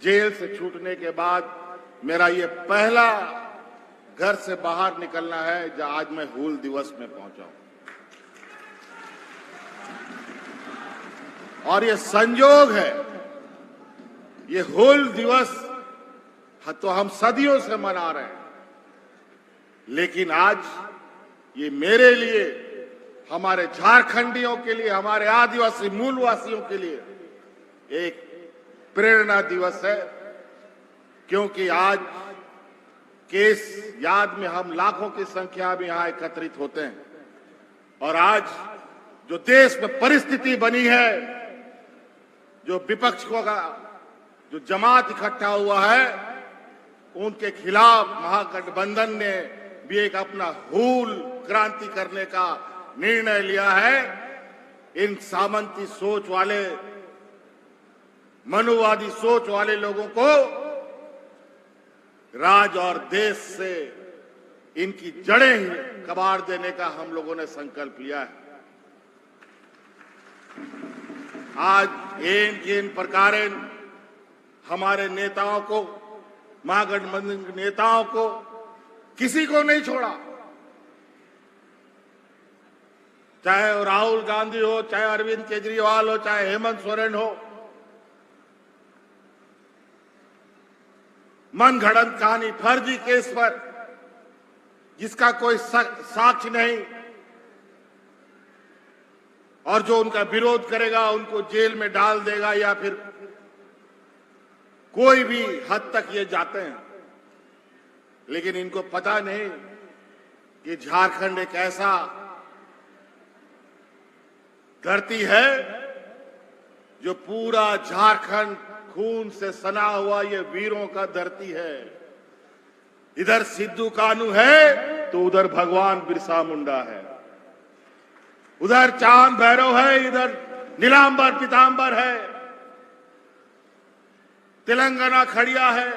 Jail से छूटने के बाद मेरा ये पहला घर से बाहर निकलना है जहां आज मैं हूल दिवस में पहुंचा हूं। और ये संयोग है, ये हूल दिवस तो हम सदियों से मना रहे हैं, लेकिन आज ये मेरे लिए, हमारे झारखंडियों के लिए, हमारे आदिवासी मूलवासियों के लिए एक प्रेरणा दिवस है, क्योंकि आज केस याद में हम लाखों की संख्या में यहां एकत्रित होते हैं। और आज जो देश में परिस्थिति बनी है, जो विपक्षों का जो जमात इकट्ठा हुआ है, उनके खिलाफ महागठबंधन ने भी एक अपना हूल क्रांति करने का निर्णय लिया है। इन सामंती सोच वाले, मनुवादी सोच वाले लोगों को राज और देश से इनकी जड़ें ही कबाड़ देने का हम लोगों ने संकल्प लिया है। आज इन प्रकार हमारे नेताओं को, महागठबंधन के नेताओं को किसी को नहीं छोड़ा, चाहे वो राहुल गांधी हो, चाहे अरविंद केजरीवाल हो, चाहे हेमंत सोरेन हो। मनगढ़ंत कहानी, फर्जी केस पर जिसका कोई साक्ष्य नहीं, और जो उनका विरोध करेगा उनको जेल में डाल देगा, या फिर कोई भी हद तक ये जाते हैं। लेकिन इनको पता नहीं कि झारखंड एक ऐसा धरती है जो पूरा झारखंड खून से सना हुआ ये वीरों का धरती है। इधर सिद्धू कानू है तो उधर भगवान बिरसा मुंडा है, उधर चांद भैरव है, इधर नीलांबर पीतांबर है, तेलंगाना खड़िया है,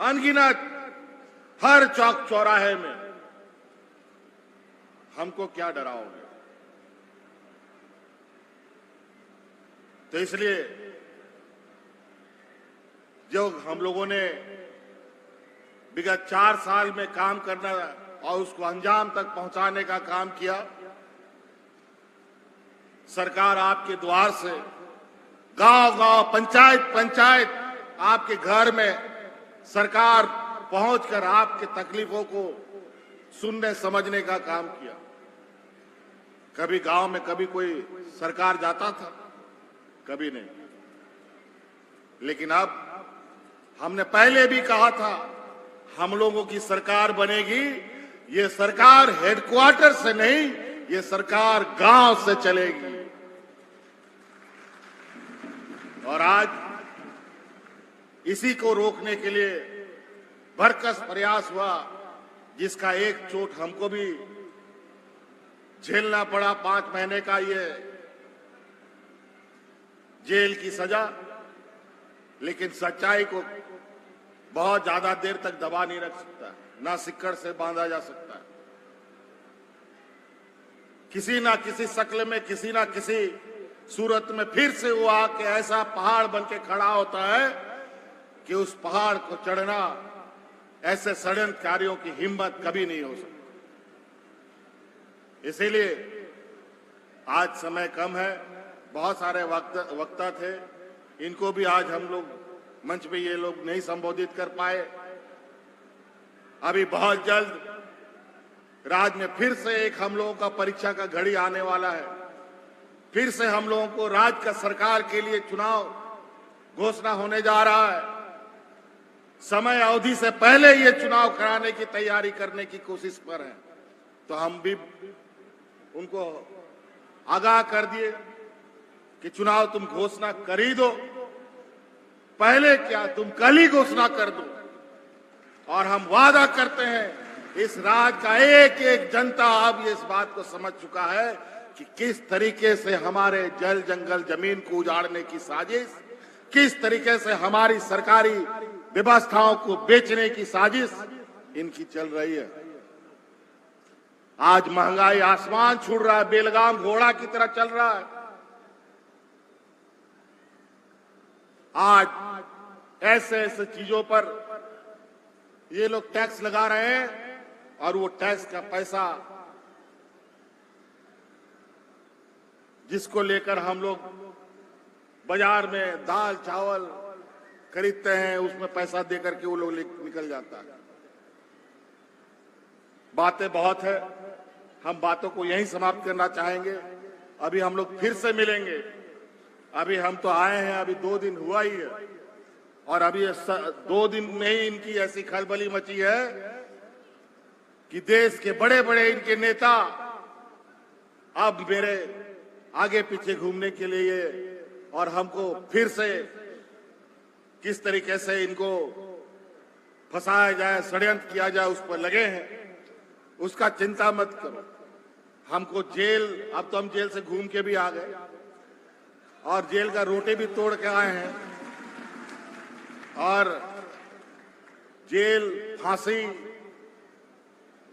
अनगिनत हर चौक चौराहे में। हमको क्या डराओगे? तो इसलिए जो हम लोगों ने विगत 4 साल में काम करना और उसको अंजाम तक पहुंचाने का काम किया, सरकार आपके द्वार से, गांव-गांव, पंचायत आपके घर में सरकार पहुंचकर आपके तकलीफों को सुनने समझने का काम किया। कभी गांव में कभी कोई सरकार जाता था? कभी नहीं। लेकिन अब हमने पहले भी कहा था, हम लोगों की सरकार बनेगी, ये सरकार हेडक्वार्टर से नहीं, ये सरकार गांव से चलेगी। और आज इसी को रोकने के लिए भरकस प्रयास हुआ, जिसका एक चोट हमको भी झेलना पड़ा, 5 महीने का ये जेल की सजा। लेकिन सच्चाई को बहुत ज्यादा देर तक दबा नहीं रख सकता, ना सिक्कड़ से बांधा जा सकता है। किसी ना किसी शक्ल में, किसी ना किसी सूरत में फिर से वो आके ऐसा पहाड़ बन के खड़ा होता है कि उस पहाड़ को चढ़ना ऐसे षड्यंत्रकारियों की हिम्मत कभी नहीं हो सकती। इसीलिए आज समय कम है, बहुत सारे वक्ता थे, इनको भी आज हम लोग मंच पे ये लोग नहीं संबोधित कर पाए। अभी बहुत जल्द राज्य में फिर से एक हम लोगों का परीक्षा का घड़ी आने वाला है। फिर से हम लोगों को राज्य का सरकार के लिए चुनाव घोषणा होने जा रहा है। समय अवधि से पहले ये चुनाव कराने की तैयारी करने की कोशिश पर है। तो हम भी उनको आगाह कर दिए कि चुनाव तुम घोषणा कर ही दो, पहले क्या तुम कल ही घोषणा कर दो। और हम वादा करते हैं, इस राज्य का एक एक जनता अब इस बात को समझ चुका है कि किस तरीके से हमारे जल जंगल जमीन को उजाड़ने की साजिश, किस तरीके से हमारी सरकारी व्यवस्थाओं को बेचने की साजिश इनकी चल रही है। आज महंगाई आसमान छू रहा है, बेलगाम घोड़ा की तरह चल रहा है। आज ऐसे ऐसे चीजों पर ये लोग टैक्स लगा रहे हैं और वो टैक्स का पैसा जिसको लेकर हम लोग बाजार में दाल चावल खरीदते हैं, उसमें पैसा देकर के वो लोग निकल जाता है। बातें बहुत है, हम बातों को यहीं समाप्त करना चाहेंगे। अभी हम लोग फिर से मिलेंगे। अभी हम तो आए हैं, अभी 2 दिन हुआ ही है और अभी 2 दिन में ही इनकी ऐसी खलबली मची है कि देश के बड़े बड़े इनके नेता अब मेरे आगे पीछे घूमने के लिए और हमको फिर से किस तरीके से इनको फंसाया जाए, षड्यंत्र किया जाए, उस पर लगे हैं। उसका चिंता मत करो। हमको जेल, अब तो हम जेल से घूम के भी आ गए और जेल का रोटी भी तोड़ के आए हैं और जेल, फांसी,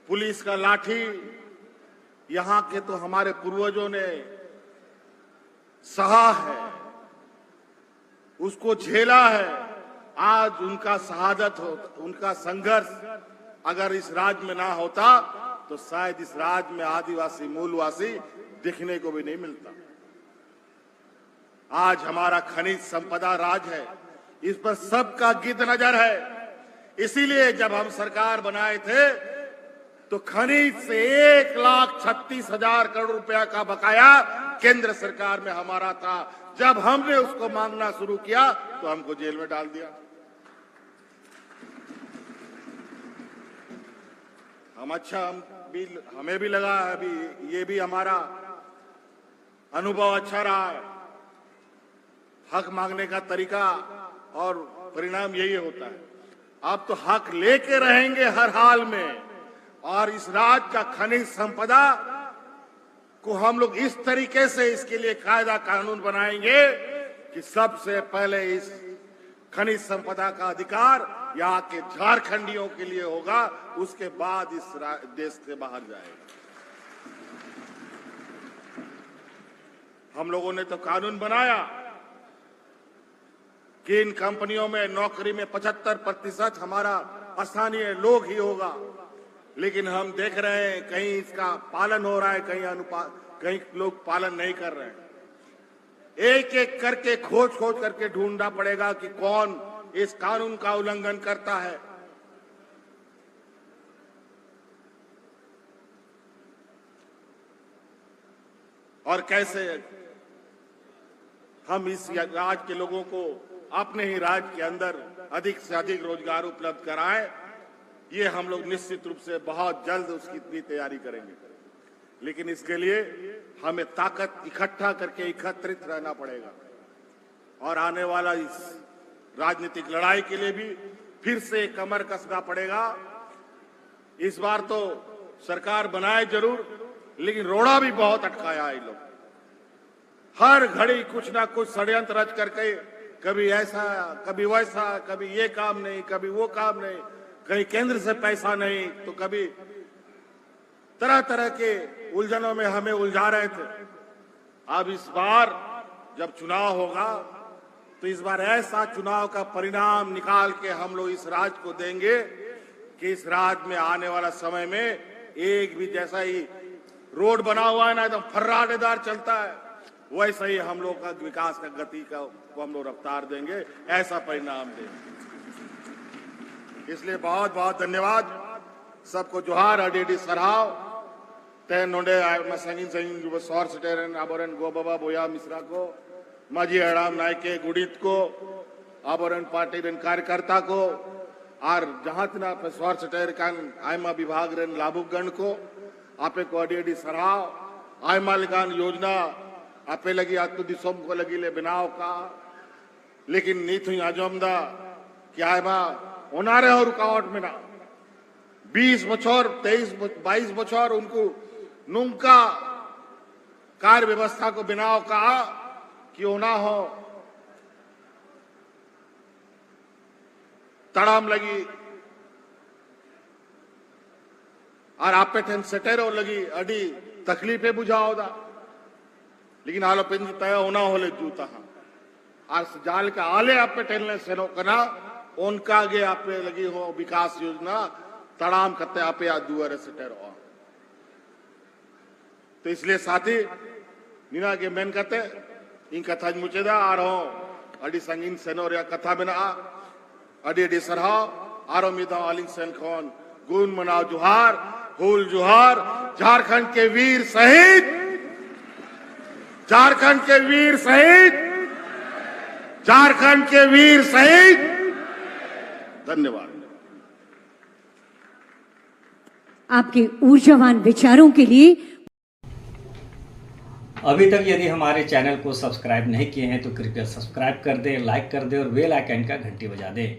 पुलिस का लाठी, यहां के तो हमारे पूर्वजों ने सहा है, उसको झेला है। आज उनका शहादत हो, उनका संघर्ष अगर इस राज्य में ना होता तो शायद इस राज्य में आदिवासी मूलवासी दिखने को भी नहीं मिलता। आज हमारा खनिज संपदा राज है, इस पर सबका गिद्ध नजर है। इसीलिए जब हम सरकार बनाए थे तो खनिज से 1,36,000 करोड़ रुपया का बकाया केंद्र सरकार में हमारा था। जब हमने उसको मांगना शुरू किया तो हमको जेल में डाल दिया। हमें भी लगा अभी ये भी हमारा अनुभव अच्छा रहा है। हक मांगने का तरीका और परिणाम यही होता है। अब तो हक लेके रहेंगे हर हाल में और इस राज्य का खनिज संपदा को हम लोग इस तरीके से इसके लिए कायदा कानून बनाएंगे कि सबसे पहले इस खनिज संपदा का अधिकार यहाँ के झारखंडियों के लिए होगा, उसके बाद इस देश से बाहर जाएगा। हम लोगों ने तो कानून बनाया कि इन कंपनियों में नौकरी में 75% हमारा स्थानीय लोग ही होगा, लेकिन हम देख रहे हैं कहीं इसका पालन हो रहा है, कहीं लोग पालन नहीं कर रहे हैं। एक एक करके खोज करके ढूंढना पड़ेगा कि कौन इस कानून का उल्लंघन करता है। और कैसे हम इस राज्य के लोगों को अपने ही राज्य के अंदर अधिक से अधिक रोजगार उपलब्ध कराएं, ये हम लोग निश्चित रूप से बहुत जल्द उसकी भी तैयारी करेंगे। लेकिन इसके लिए हमें ताकत इकट्ठा करके एकत्रित रहना पड़ेगा और आने वाला इस राजनीतिक लड़ाई के लिए भी फिर से कमर कसना पड़ेगा। इस बार तो सरकार बनाए जरूर, लेकिन रोड़ा भी बहुत अटकाया है। लोग हर घड़ी कुछ ना कुछ षड्यंत्र रच करके, कभी ऐसा कभी वैसा, कभी ये काम नहीं, कभी वो काम नहीं, कहीं केंद्र से पैसा नहीं, तो कभी तरह तरह के उलझनों में हमें उलझा रहे थे। अब इस बार जब चुनाव होगा तो इस बार ऐसा चुनाव का परिणाम निकाल के हम लोग इस राज्य को देंगे कि इस राज्य में आने वाला समय में एक भी, जैसा ही रोड बना हुआ है ना एकदम फर्राटेदार चलता है, वैसा ही हम लोग का विकास का गति का को हम लोग रफ्तार देंगे, ऐसा परिणाम देंगे। इसलिए बहुत बहुत धन्यवाद सबको, जोहार, अडी सराव तेन नोडे संगीन सौर सिटेरन आबरन गोबाबा बोया मिश्रा को, माजी हड़ाम नायके गुड़ित को, आबरन पार्टी रेन कार्यकर्ता को और जहां तना पे सौर सिटेर कान आयमा विभाग रेन लाभुगण को आपे को अडी सराव। आयमा लिकान योजना आपे लगी आत्म दिसोम को लगी ले बनाव का, लेकिन नीत हुई आजमदा कि आयमा उनारे और रुकावट में ना 20 बछर 22 बछर उनको नुंका कार्य व्यवस्था को बनाव का कि होना हो तड़ाम लगी और आपे ठेन सेटेरो लगी अडी तकलीफे बुझाओ दा, लेकिन आलो पेन तय होना होले जूता हाँ और जाल के आले आप पे टेलने से नो कना उनका गे आप पे लगी हो विकास योजना तड़ाम करते आप या दुआरे से टेरो। तो इसलिए साथी निना के मेन कहते इन कथा मुचेदा आ रहा अड़ी संगीन सेनोर या कथा बिना अड़ी अड़ी सरहाव आरो मिदा आलिंग सेन खोन गुन मनाव जुहार हुल जुहार झारखंड के वीर शहीद झारखंड के वीर शहीद झारखंड के वीर शहीद। धन्यवाद। आपके ऊर्जावान विचारों के लिए। अभी तक यदि हमारे चैनल को सब्सक्राइब नहीं किए हैं तो कृपया सब्सक्राइब कर दें, लाइक कर दें और बेल आइकन का घंटी बजा दें।